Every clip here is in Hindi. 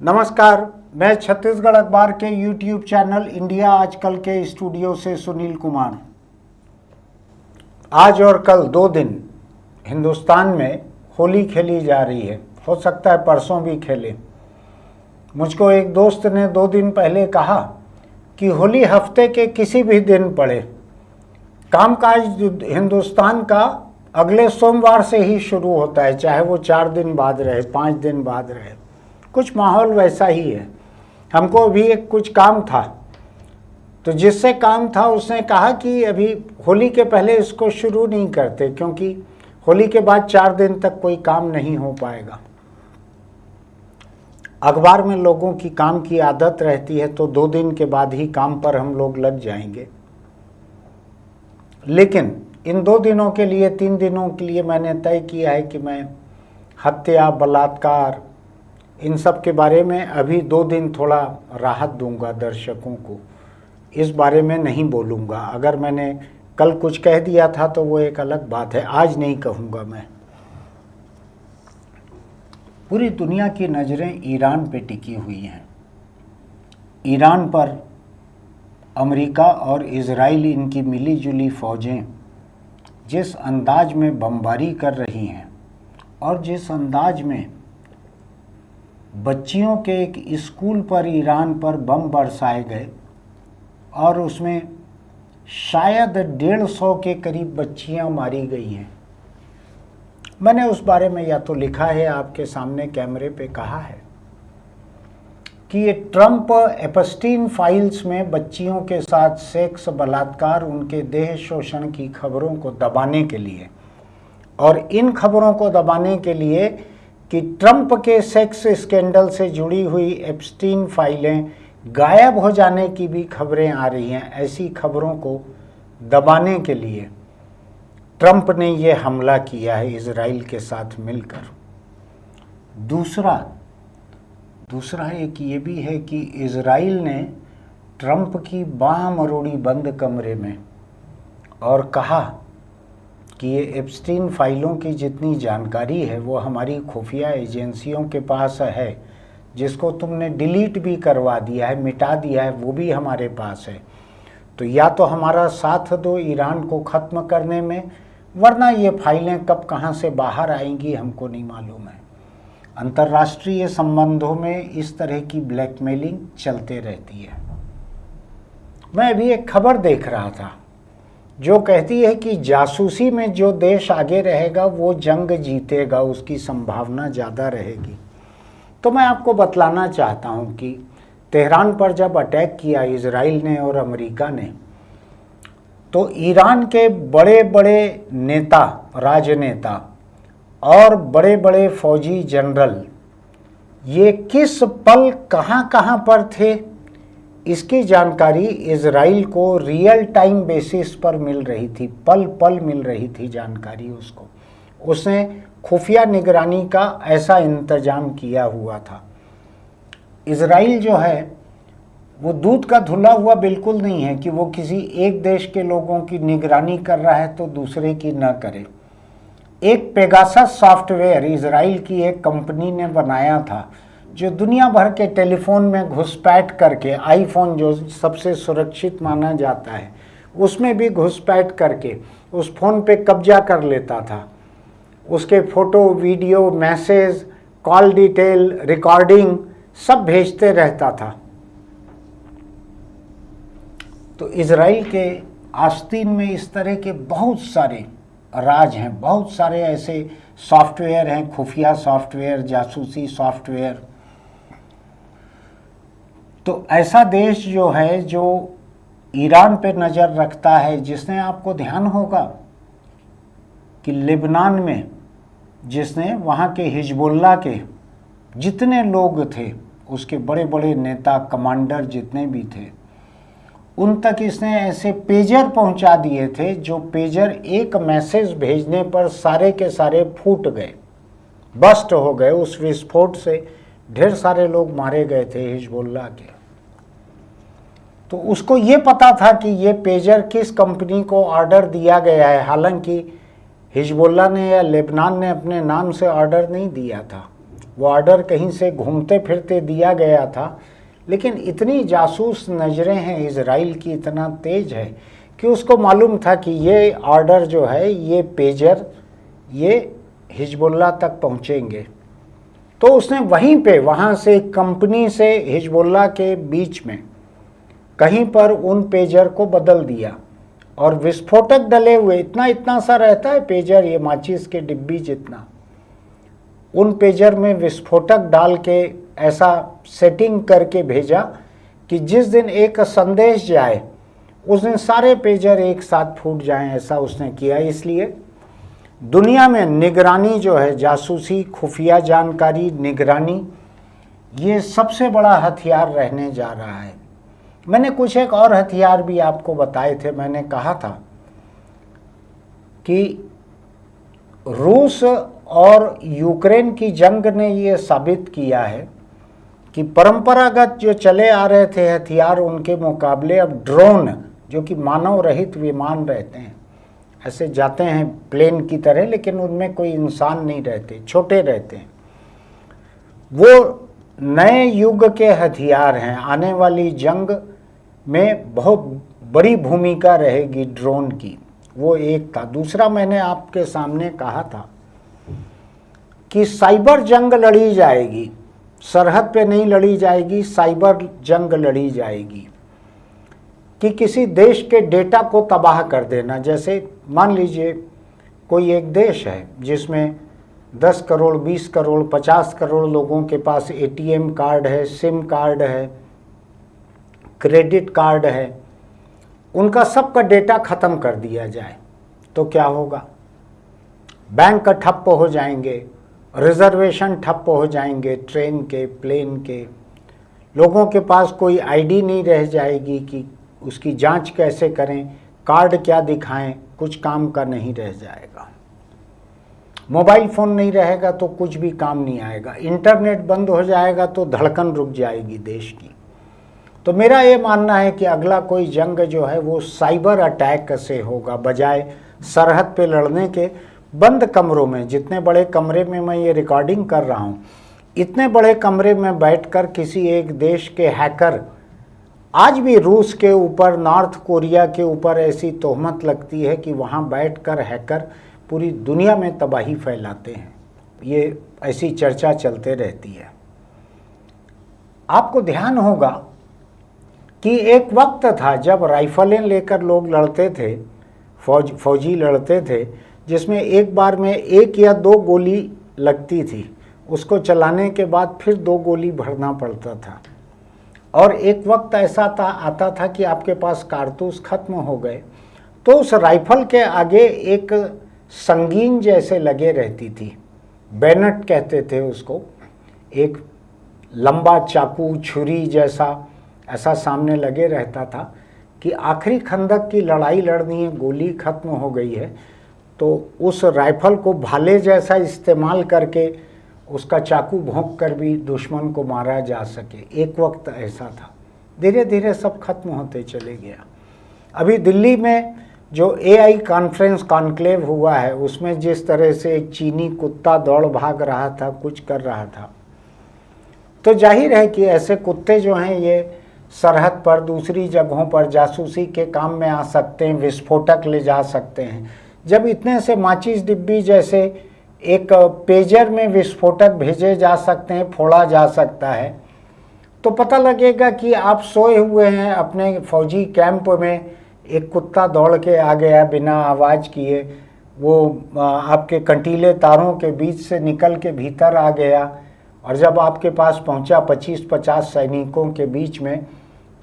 नमस्कार, मैं छत्तीसगढ़ अखबार के यूट्यूब चैनल इंडिया आजकल के स्टूडियो से सुनील कुमार। आज और कल 2 दिन हिंदुस्तान में होली खेली जा रही है। हो सकता है परसों भी खेले। मुझको एक दोस्त ने 2 दिन पहले कहा कि होली हफ्ते के किसी भी दिन पड़े, कामकाज हिंदुस्तान का अगले सोमवार से ही शुरू होता है, चाहे वो 4 दिन बाद रहे, 5 दिन बाद रहे। कुछ माहौल वैसा ही है। हमको भी एक कुछ काम था, तो जिससे काम था उसने कहा कि अभी होली के पहले इसको शुरू नहीं करते, क्योंकि होली के बाद 4 दिन तक कोई काम नहीं हो पाएगा। अखबार में लोगों की काम की आदत रहती है, तो 2 दिन के बाद ही काम पर हम लोग लग जाएंगे। लेकिन इन 2 दिनों के लिए, 3 दिनों के लिए मैंने तय किया है कि मैं हत्या, बलात्कार, इन सब के बारे में अभी 2 दिन थोड़ा राहत दूंगा दर्शकों को। इस बारे में नहीं बोलूँगा। अगर मैंने कल कुछ कह दिया था तो वो एक अलग बात है, आज नहीं कहूँगा मैं। पूरी दुनिया की नज़रें ईरान पे टिकी हुई हैं। ईरान पर अमेरिका और इजराइल, इनकी मिलीजुली फ़ौजें जिस अंदाज में बमबारी कर रही हैं और जिस अंदाज में बच्चियों के एक स्कूल पर ईरान पर बम बरसाए गए और उसमें शायद 150 के करीब बच्चियां मारी गई हैं। मैंने उस बारे में या तो लिखा है, आपके सामने कैमरे पे कहा है कि ये ट्रंप एप्स्टीन फाइल्स में बच्चियों के साथ सेक्स, बलात्कार, उनके देह शोषण की खबरों को दबाने के लिए, और इन खबरों को दबाने के लिए कि ट्रंप के सेक्स स्कैंडल से जुड़ी हुई एप्स्टीन फाइलें गायब हो जाने की भी खबरें आ रही हैं, ऐसी खबरों को दबाने के लिए ट्रंप ने ये हमला किया है इजराइल के साथ मिलकर। दूसरा एक ये भी है कि इजराइल ने ट्रंप की बाह मरोड़ी बंद कमरे में और कहा कि ये एप्स्टीन फाइलों की जितनी जानकारी है वो हमारी खुफिया एजेंसियों के पास है, जिसको तुमने डिलीट भी करवा दिया है, मिटा दिया है, वो भी हमारे पास है। तो या तो हमारा साथ दो ईरान को ख़त्म करने में, वरना ये फाइलें कब कहाँ से बाहर आएंगी हमको नहीं मालूम है। अंतर्राष्ट्रीय संबंधों में इस तरह की ब्लैकमेलिंग चलते रहती है। मैं अभी एक खबर देख रहा था जो कहती है कि जासूसी में जो देश आगे रहेगा वो जंग जीतेगा, उसकी संभावना ज़्यादा रहेगी। तो मैं आपको बतलाना चाहता हूँ कि तेहरान पर जब अटैक किया इजराइल ने और अमेरिका ने, तो ईरान के बड़े बड़े नेता, राजनेता और बड़े बड़े फौजी जनरल ये किस पल कहाँ कहाँ पर थे, इसकी जानकारी इजराइल को रियल टाइम बेसिस पर मिल रही थी, पल पल मिल रही थी जानकारी उसको। उसने खुफिया निगरानी का ऐसा इंतजाम किया हुआ था। इजराइल जो है वो दूध का धुला हुआ बिल्कुल नहीं है कि वो किसी एक देश के लोगों की निगरानी कर रहा है तो दूसरे की न करे। एक पेगासस सॉफ्टवेयर इजराइल की एक कंपनी ने बनाया था, जो दुनिया भर के टेलीफोन में घुसपैठ करके, आईफोन जो सबसे सुरक्षित माना जाता है उसमें भी घुसपैठ करके उस फ़ोन पे कब्जा कर लेता था। उसके photo, video, message, call detail, recording सब भेजते रहता था। तो इजराइल के आस्तीन में इस तरह के बहुत सारे राज हैं, बहुत सारे ऐसे सॉफ्टवेयर हैं, खुफिया सॉफ्टवेयर, जासूसी सॉफ्टवेयर। तो ऐसा देश जो है जो ईरान पे नज़र रखता है, जिसने, आपको ध्यान होगा कि लेबनान में जिसने वहाँ के हिजबुल्लाह के जितने लोग थे, उसके बड़े बड़े नेता, कमांडर जितने भी थे, उन तक इसने ऐसे पेजर पहुंचा दिए थे, जो पेजर एक मैसेज भेजने पर सारे के सारे फूट गए, बस्ट हो गए। उस विस्फोट से ढेर सारे लोग मारे गए थे हिजबुल्लाह के। तो उसको ये पता था कि ये पेजर किस कंपनी को ऑर्डर दिया गया है। हालांकि हिजबुल्लाह ने या लेबनान ने अपने नाम से ऑर्डर नहीं दिया था, वो ऑर्डर कहीं से घूमते फिरते दिया गया था, लेकिन इतनी जासूस नज़रें हैं इजराइल की, इतना तेज है कि उसको मालूम था कि ये ऑर्डर जो है, ये पेजर, ये हिजबुल्लाह तक पहुंचेंगे। तो उसने वहीं पे, वहाँ से कंपनी से हिजबुल्लाह के बीच में कहीं पर उन पेजर को बदल दिया और विस्फोटक डले हुए, इतना इतना सा रहता है पेजर, ये माचिस के डिब्बी जितना, उन पेजर में विस्फोटक डाल के ऐसा सेटिंग करके भेजा कि जिस दिन एक संदेश जाए उस दिन सारे पेजर एक साथ फूट जाएं, ऐसा उसने किया। इसलिए दुनिया में निगरानी जो है, जासूसी, खुफिया जानकारी, निगरानी, ये सबसे बड़ा हथियार रहने जा रहा है। मैंने कुछ एक और हथियार भी आपको बताए थे। मैंने कहा था कि रूस और यूक्रेन की जंग ने ये साबित किया है कि परंपरागत जो चले आ रहे थे हथियार, उनके मुकाबले अब ड्रोन, जो कि मानव रहित विमान रहते हैं, ऐसे जाते हैं प्लेन की तरह, लेकिन उनमें कोई इंसान नहीं रहते, छोटे रहते हैं, वो नए युग के हथियार हैं। आने वाली जंग में बहुत बड़ी भूमिका रहेगी ड्रोन की। वो एक था। दूसरा, मैंने आपके सामने कहा था कि साइबर जंग लड़ी जाएगी, सरहद पे नहीं लड़ी जाएगी, साइबर जंग लड़ी जाएगी कि किसी देश के डेटा को तबाह कर देना। जैसे मान लीजिए कोई एक देश है जिसमें 10 करोड़, 20 करोड़, 50 करोड़ लोगों के पास एटीएम कार्ड है, सिम कार्ड है, क्रेडिट कार्ड है, उनका सबका डेटा ख़त्म कर दिया जाए तो क्या होगा? बैंक ठप्प हो जाएंगे, रिजर्वेशन ठप्प हो जाएंगे, ट्रेन के, प्लेन के, लोगों के पास कोई आईडी नहीं रह जाएगी कि उसकी जांच कैसे करें, कार्ड क्या दिखाएं, कुछ काम का नहीं रह जाएगा। मोबाइल फ़ोन नहीं रहेगा तो कुछ भी काम नहीं आएगा। इंटरनेट बंद हो जाएगा तो धड़कन रुक जाएगी देश की। तो मेरा ये मानना है कि अगला कोई जंग जो है वो साइबर अटैक से होगा, बजाय सरहद पे लड़ने के। बंद कमरों में, जितने बड़े कमरे में मैं ये रिकॉर्डिंग कर रहा हूँ, इतने बड़े कमरे में बैठकर किसी एक देश के हैकर, आज भी रूस के ऊपर, नॉर्थ कोरिया के ऊपर ऐसी तोहमत लगती है कि वहाँ बैठकर हैकर पूरी दुनिया में तबाही फैलाते हैं। ये ऐसी चर्चा चलते रहती है। आपको ध्यान होगा कि एक वक्त था जब राइफलें लेकर लोग लड़ते थे, फौजी लड़ते थे, जिसमें एक बार में 1 या 2 गोली लगती थी, उसको चलाने के बाद फिर 2 गोली भरना पड़ता था। और एक वक्त ऐसा आता था कि आपके पास कारतूस खत्म हो गए तो उस राइफल के आगे एक संगीन जैसे लगे रहती थी, बैनट कहते थे उसको, एक लंबा चाकू, छुरी जैसा ऐसा सामने लगे रहता था कि आखिरी खंदक की लड़ाई लड़नी है, गोली खत्म हो गई है, तो उस राइफल को भाले जैसा इस्तेमाल करके उसका चाकू भोंक कर भी दुश्मन को मारा जा सके। एक वक्त ऐसा था। धीरे धीरे सब खत्म होते चले गया। अभी दिल्ली में जो AI कॉन्फ्रेंस कॉन्क्लेव हुआ है, उसमें जिस तरह से एक चीनी कुत्ता दौड़ भाग रहा था, कुछ कर रहा था, तो जाहिर है कि ऐसे कुत्ते जो हैं ये सरहद पर, दूसरी जगहों पर जासूसी के काम में आ सकते हैं, विस्फोटक ले जा सकते हैं। जब इतने से माचिस डिब्बी जैसे एक पेजर में विस्फोटक भेजे जा सकते हैं, फोड़ा जा सकता है, तो पता लगेगा कि आप सोए हुए हैं अपने फौजी कैंप में, एक कुत्ता दौड़ के आ गया बिना आवाज़ किए, वो आपके कंटीले तारों के बीच से निकल के भीतर आ गया, और जब आपके पास पहुंचा 25-50 सैनिकों के बीच में,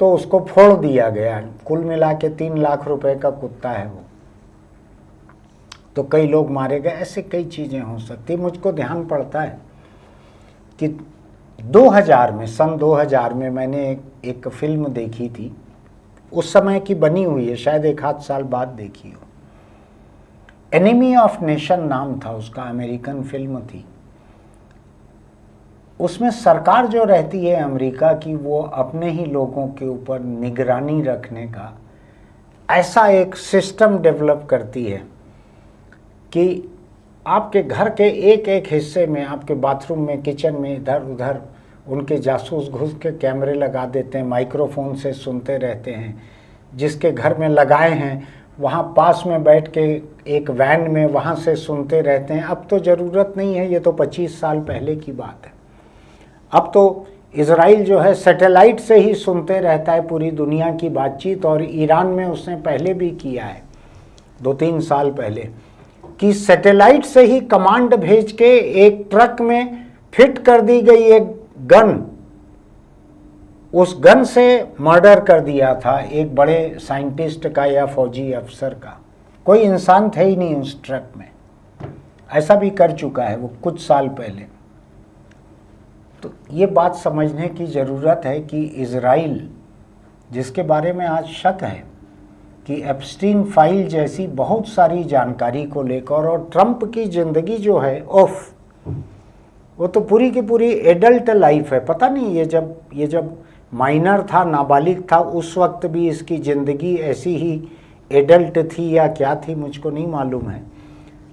तो उसको फोड़ दिया गया। कुल मिला के 3 लाख रुपए का कुत्ता है वो, तो कई लोग मारे गए। ऐसे कई चीज़ें हो सकती। मुझको ध्यान पड़ता है कि 2000 में, सन 2000 में मैंने एक फिल्म देखी थी, उस समय की बनी हुई है, शायद 1 आध साल बाद देखी हो। एनिमी ऑफ नेशन नाम था उसका, अमेरिकन फिल्म थी। उसमें सरकार जो रहती है अमेरिका की, वो अपने ही लोगों के ऊपर निगरानी रखने का ऐसा एक सिस्टम डेवलप करती है कि आपके घर के एक एक हिस्से में, आपके बाथरूम में, किचन में, इधर उधर उनके जासूस घुस के कैमरे लगा देते हैं, माइक्रोफोन से सुनते रहते हैं। जिसके घर में लगाए हैं वहाँ पास में बैठ के एक वैन में वहाँ से सुनते रहते हैं। अब तो ज़रूरत नहीं है, ये तो 25 साल पहले की बात है। अब तो इज़राइल जो है सैटेलाइट से ही सुनते रहता है पूरी दुनिया की बातचीत। और ईरान में उसने पहले भी किया है 2-3 साल पहले, कि सैटेलाइट से ही कमांड भेज के एक ट्रक में फिट कर दी गई एक गन, उस गन से मर्डर कर दिया था एक बड़े साइंटिस्ट का या फौजी अफसर का। कोई इंसान थे ही नहीं उस ट्रक में। ऐसा भी कर चुका है वो कुछ साल पहले। तो ये बात समझने की ज़रूरत है कि इज़राइल, जिसके बारे में आज शक है कि एप्स्टीन फाइल जैसी बहुत सारी जानकारी को लेकर, और ट्रंप की ज़िंदगी जो है वो तो पूरी की पूरी एडल्ट लाइफ है। पता नहीं ये जब माइनर था, नाबालिग था, उस वक्त भी इसकी ज़िंदगी ऐसी ही एडल्ट थी या क्या थी मुझको नहीं मालूम है।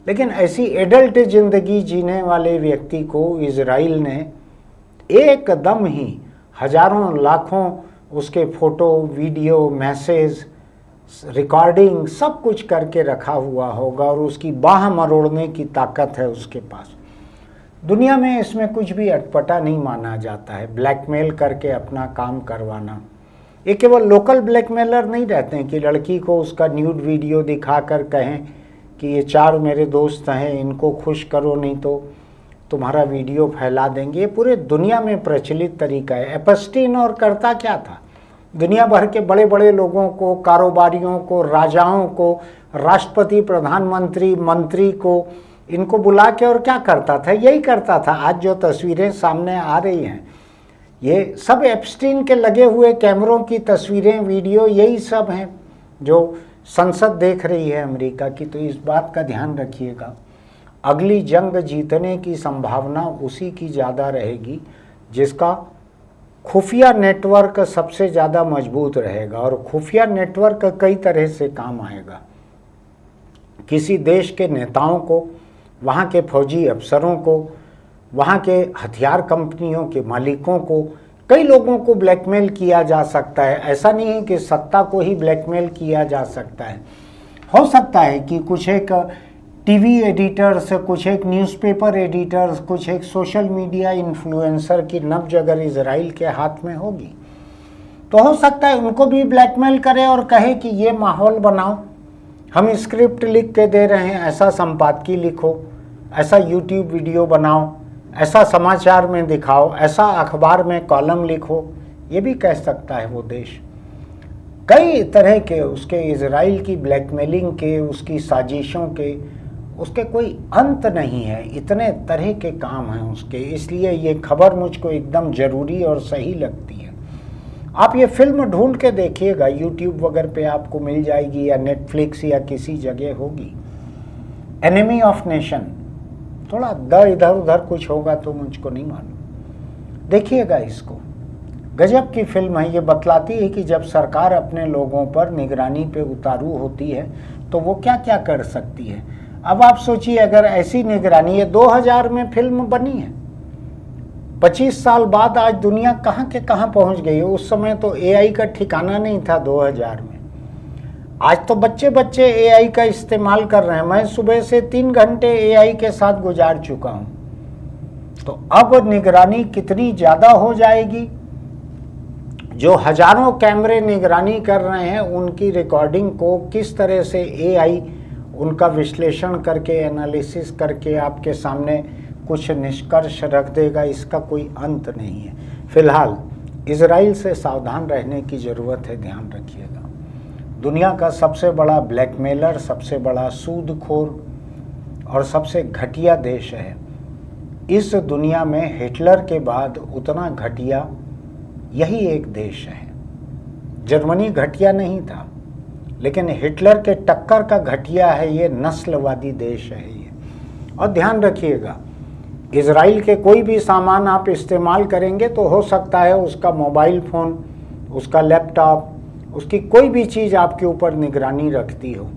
लेकिन ऐसी एडल्ट ज़िंदगी जीने वाले व्यक्ति को इज़राइल ने एकदम ही हजारों लाखों उसके फ़ोटो, वीडियो, मैसेज, रिकॉर्डिंग सब कुछ करके रखा हुआ होगा, और उसकी बाह मरोड़ने की ताकत है उसके पास। दुनिया में इसमें कुछ भी अटपटा नहीं माना जाता है, ब्लैकमेल करके अपना काम करवाना। ये केवल लोकल ब्लैकमेलर नहीं रहते हैं कि लड़की को उसका न्यूड वीडियो दिखाकर कहें कि ये 4 मेरे दोस्त हैं, इनको खुश करो नहीं तो तुम्हारा वीडियो फैला देंगे। ये पूरे दुनिया में प्रचलित तरीका है। एप्स्टीन और करता क्या था, दुनिया भर के बड़े बड़े लोगों को, कारोबारियों को, राजाओं को, राष्ट्रपति, प्रधानमंत्री, मंत्री को, इनको बुला के और क्या करता था, यही करता था। आज जो तस्वीरें सामने आ रही हैं ये सब एप्स्टीन के लगे हुए कैमरों की तस्वीरें, वीडियो, यही सब हैं जो संसद देख रही है अमेरिका की। तो इस बात का ध्यान रखिएगा, अगली जंग जीतने की संभावना उसी की ज़्यादा रहेगी जिसका खुफिया नेटवर्क सबसे ज़्यादा मजबूत रहेगा। और खुफिया नेटवर्क कई तरह से काम आएगा। किसी देश के नेताओं को, वहाँ के फौजी अफसरों को, वहाँ के हथियार कंपनियों के मालिकों को, कई लोगों को ब्लैकमेल किया जा सकता है। ऐसा नहीं है कि सत्ता को ही ब्लैकमेल किया जा सकता है। हो सकता है कि कुछ एक टीवी एडिटर्स, कुछ एक न्यूज़पेपर एडिटर्स, कुछ एक सोशल मीडिया इन्फ्लुएंसर की नब्ज अगर इजराइल के हाथ में होगी तो हो सकता है उनको भी ब्लैकमेल करे और कहे कि ये माहौल बनाओ, हम स्क्रिप्ट लिख के दे रहे हैं, ऐसा संपादकीय लिखो, ऐसा यूट्यूब वीडियो बनाओ, ऐसा समाचार में दिखाओ, ऐसा अखबार में कॉलम लिखो। ये भी कह सकता है वो देश। कई तरह के उसके इजराइल की ब्लैकमेलिंग के, उसकी साजिशों के, उसके कोई अंत नहीं है। इतने तरह के काम हैं उसके, इसलिए ये खबर मुझको एकदम ज़रूरी और सही लगती है। आप ये फिल्म ढूंढ के देखिएगा, यूट्यूब वगैरह पे आपको मिल जाएगी या नेटफ्लिक्स या किसी जगह होगी। एनिमी ऑफ नेशन, थोड़ा इधर उधर कुछ होगा तो मुझको नहीं मालूम, देखिएगा इसको। गजब की फिल्म है। ये बतलाती है कि जब सरकार अपने लोगों पर निगरानी पे उतारू होती है तो वो क्या क्या कर सकती है। अब आप सोचिए, अगर ऐसी निगरानी, ये 2000 में फिल्म बनी है, 25 साल बाद आज दुनिया कहाँ के कहाँ पहुँच गई है। उस समय तो एआई का ठिकाना नहीं था 2000 में। आज तो बच्चे बच्चे एआई का इस्तेमाल कर रहे हैं। मैं सुबह से 3 घंटे एआई के साथ गुजार चुका हूँ। तो अब निगरानी कितनी ज़्यादा हो जाएगी। जो हजारों कैमरे निगरानी कर रहे हैं उनकी रिकॉर्डिंग को किस तरह से एआई उनका विश्लेषण करके, एनालिसिस करके आपके सामने कुछ निष्कर्ष रख देगा, इसका कोई अंत नहीं है। फिलहाल इजराइल से सावधान रहने की ज़रूरत है, ध्यान रखिएगा। दुनिया का सबसे बड़ा ब्लैकमेलर, सबसे बड़ा सूदखोर और सबसे घटिया देश है। इस दुनिया में हिटलर के बाद उतना घटिया यही एक देश है। जर्मनी घटिया नहीं था, लेकिन हिटलर के टक्कर का घटिया है ये नस्लवादी देश है ये। और ध्यान रखिएगा, इजराइल के कोई भी सामान आप इस्तेमाल करेंगे तो हो सकता है उसका मोबाइल फ़ोन, उसका लैपटॉप, उसकी कोई भी चीज़ आपके ऊपर निगरानी रखती हो।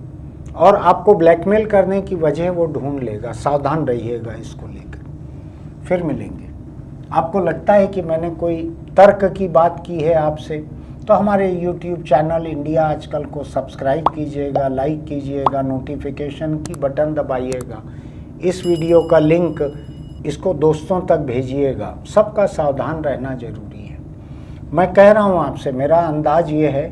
और आपको ब्लैकमेल करने की वजह वो ढूंढ लेगा। सावधान रहिएगा इसको लेकर। फिर मिलेंगे। आपको लगता है कि मैंने कोई तर्क की बात की है आपसे, तो हमारे YouTube चैनल इंडिया आजकल को सब्सक्राइब कीजिएगा, लाइक कीजिएगा, नोटिफिकेशन की बटन दबाइएगा, इस वीडियो का लिंक इसको दोस्तों तक भेजिएगा। सबका सावधान रहना ज़रूरी है। मैं कह रहा हूँ आपसे, मेरा अंदाज ये है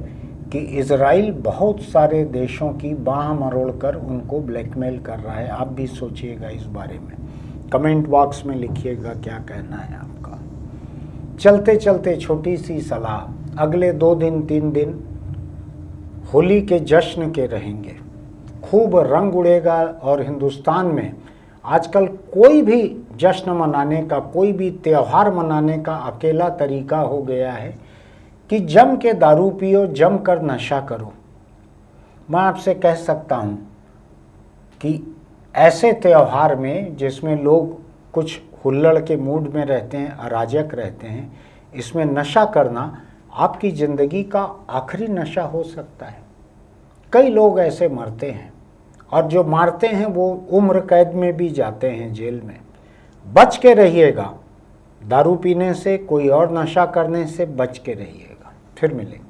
कि इज़राइल बहुत सारे देशों की बाह मरोड़कर उनको ब्लैकमेल कर रहा है। आप भी सोचिएगा इस बारे में, कमेंट बॉक्स में लिखिएगा क्या कहना है आपका। चलते चलते छोटी सी सलाह, अगले 2 दिन 3 दिन होली के जश्न के रहेंगे, खूब रंग उड़ेगा। और हिंदुस्तान में आजकल कोई भी जश्न मनाने का, कोई भी त्यौहार मनाने का अकेला तरीका हो गया है कि जम के दारू पियो, जम कर नशा करो। मैं आपसे कह सकता हूँ कि ऐसे त्यौहार में जिसमें लोग कुछ हुल्लड़ के मूड में रहते हैं, अराजक रहते हैं, इसमें नशा करना आपकी ज़िंदगी का आखिरी नशा हो सकता है। कई लोग ऐसे मरते हैं, और जो मारते हैं वो उम्र कैद में भी जाते हैं, जेल में। बच के रहिएगा दारू पीने से, कोई और नशा करने से बच के रहिएगा। फिर मिलेंगे।